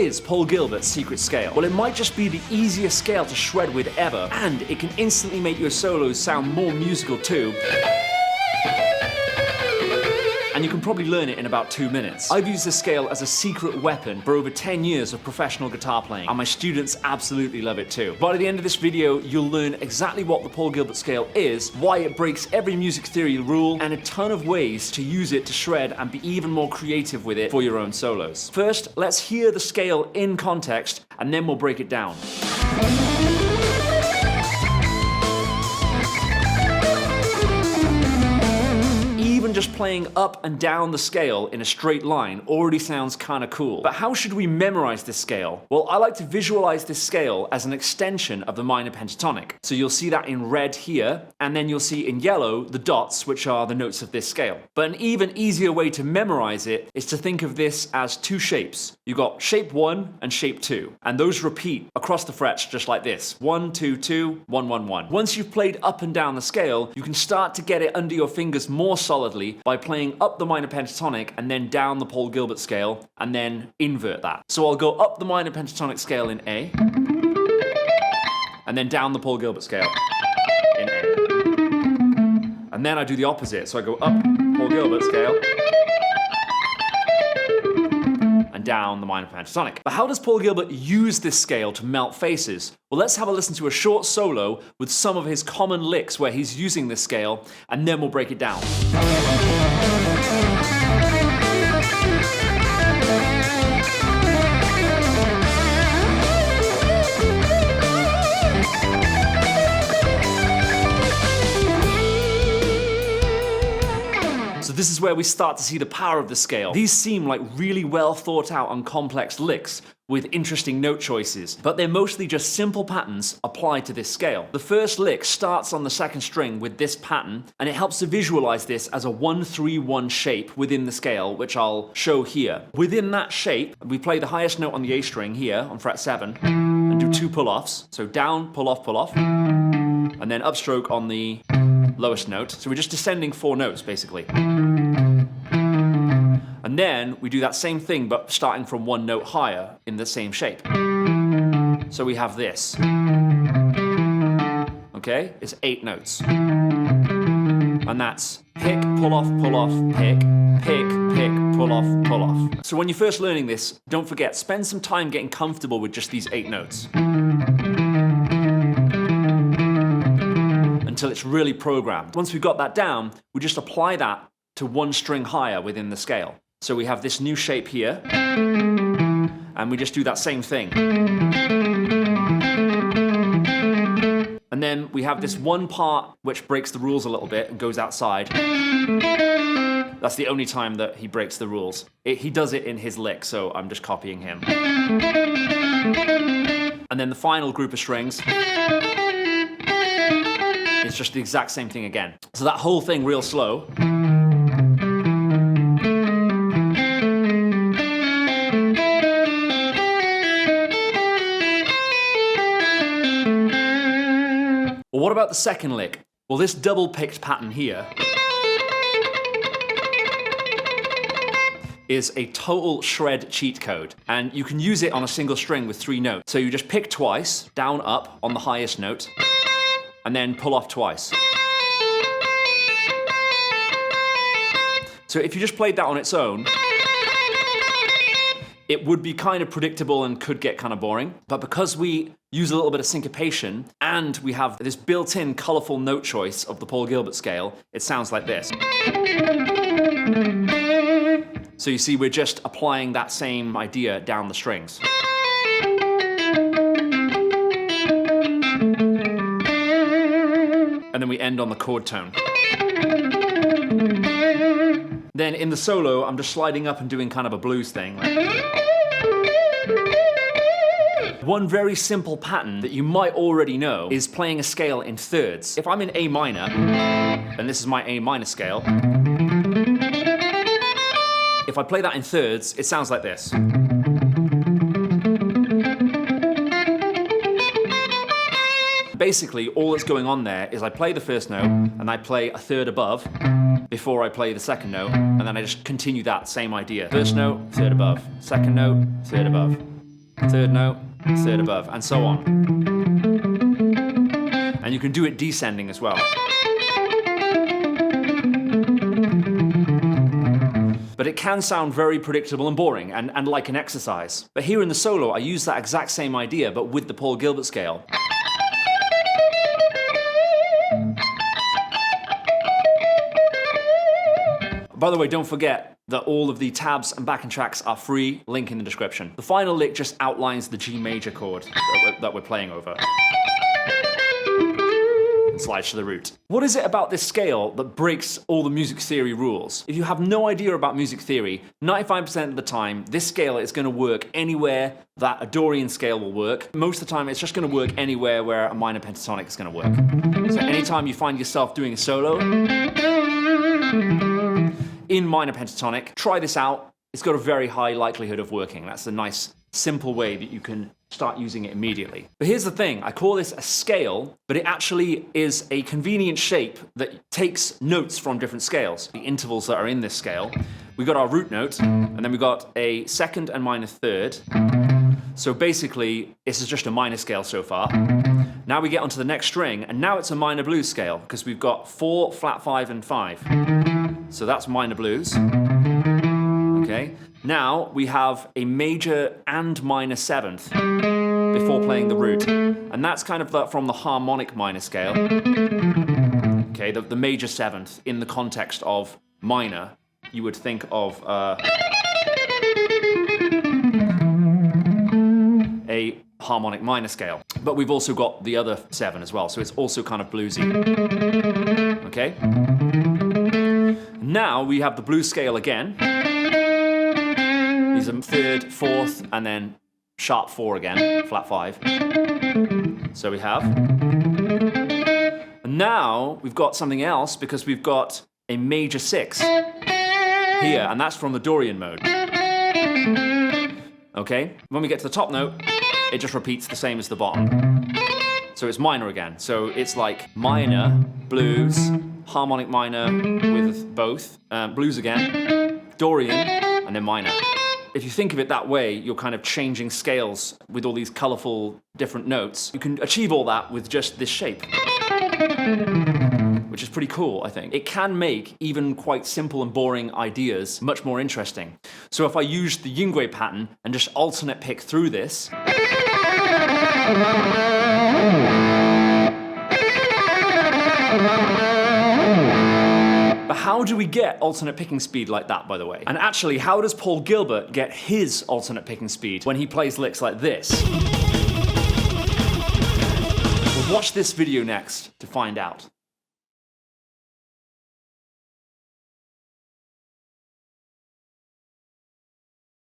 is Paul Gilbert's secret scale? Well, it might just be the easiest scale to shred with ever, and it can instantly make your solos sound more musical too. And you can probably learn it in about 2 minutes. I've used this scale as a secret weapon for over 10 years of professional guitar playing, and my students absolutely love it too. By the end of this video, you'll learn exactly what the Paul Gilbert scale is, why it breaks every music theory rule, and a ton of ways to use it to shred and be even more creative with it for your own solos. First, let's hear the scale in context, and then we'll break it down. Just playing up and down the scale in a straight line already sounds kind of cool. But how should we memorize this scale? Well, I like to visualize this scale as an extension of the minor pentatonic. So you'll see that in red here, and then you'll see in yellow the dots, which are the notes of this scale. But an even easier way to memorize it is to think of this as two shapes. You've got shape 1 and shape 2, and those repeat across the frets just like this. 1, 2, 2, 1, 1, 1. Once you've played up and down the scale, you can start to get it under your fingers more solidly by playing up the minor pentatonic and then down the Paul Gilbert scale and then invert that. So I'll go up the minor pentatonic scale in A and then down the Paul Gilbert scale in A. And then I do the opposite. So I go up Paul Gilbert scale and down the minor pentatonic. But how does Paul Gilbert use this scale to melt faces? Well, let's have a listen to a short solo with some of his common licks where he's using this scale, and then we'll break it down. So this is where we start to see the power of the scale. These seem like really well thought out and complex licks with interesting note choices, but they're mostly just simple patterns applied to this scale. The first lick starts on the second string with this pattern, and it helps to visualize this as a 1-3-1 shape within the scale, which I'll show here. Within that shape, we play the highest note on the A string here on fret 7, and do 2 pull-offs. So down, pull off, and then upstroke on the lowest note. So we're just descending 4 notes, basically. And then we do that same thing, but starting from 1 note higher in the same shape. So we have this. Okay? It's 8 notes. And that's pick, pull off, pick, pick, pick, pull off, pull off. So when you're first learning this, don't forget, spend some time getting comfortable with just these 8 notes. Until it's really programmed. Once we've got that down, we just apply that to 1 string higher within the scale. So we have this new shape here, and we just do that same thing. And then we have this one part which breaks the rules a little bit and goes outside. That's the only time that he breaks the rules. He does it in his lick, so I'm just copying him. And then the final group of strings, it's just the exact same thing again. So that whole thing real slow. Well, what about the second lick? Well, this double picked pattern here is a total shred cheat code, and you can use it on a single string with 3 notes. So you just pick twice, down, up on the highest note, and then pull off twice. So if you just played that on its own, it would be kind of predictable and could get kind of boring. But because we use a little bit of syncopation and we have this built-in colorful note choice of the Paul Gilbert scale, it sounds like this. So you see, we're just applying that same idea down the strings. And then we end on the chord tone. Then in the solo, I'm just sliding up and doing kind of a blues thing. One very simple pattern that you might already know is playing a scale in thirds. If I'm in A minor, and this is my A minor scale, if I play that in thirds, it sounds like this. Basically, all that's going on there is I play the first note, and I play a third above before I play the second note, and then I just continue that same idea. First note, third above. Second note, third above. third note, third above, and so on. And you can do it descending as well. But it can sound very predictable and boring, and like an exercise. But here in the solo, I use that exact same idea, but with the Paul Gilbert scale. By the way, don't forget that all of the tabs and backing tracks are free, link in the description. The final lick just outlines the G major chord that we're playing over. And slides to the root. What is it about this scale that breaks all the music theory rules? If you have no idea about music theory, 95% of the time, this scale is going to work anywhere that a Dorian scale will work. Most of the time, it's just going to work anywhere where a minor pentatonic is going to work. So anytime you find yourself doing a solo in minor pentatonic, try this out. It's got a very high likelihood of working. That's a nice, simple way that you can start using it immediately. But here's the thing, I call this a scale, but it actually is a convenient shape that takes notes from different scales. The intervals that are in this scale, we've got our root note, and then we've got a second and minor third. So basically, this is just a minor scale so far. Now we get onto the next string, and now it's a minor blues scale, because we've got 4, flat 5, and 5. So that's minor blues. Okay. Now we have a major and minor seventh before playing the root. And that's kind of from the harmonic minor scale. Okay, the major seventh in the context of minor, you would think of a harmonic minor scale. But we've also got the other 7 as well, so it's also kind of bluesy. Okay? Now we have the blues scale again. These are 3rd, 4th, and then sharp 4 again, flat 5. So we have. And now we've got something else because we've got a major 6 here, and that's from the Dorian mode. Okay? When we get to the top note, it just repeats the same as the bottom. So it's minor again. So it's like minor, blues, harmonic minor with both, blues again, Dorian, and then minor. If you think of it that way, you're kind of changing scales with all these colorful different notes. You can achieve all that with just this shape, which is pretty cool, I think. It can make even quite simple and boring ideas much more interesting. So if I use the Yngwie pattern and just alternate pick through this, but how do we get alternate picking speed like that, by the way? And actually, how does Paul Gilbert get his alternate picking speed when he plays licks like this? Well, watch this video next to find out.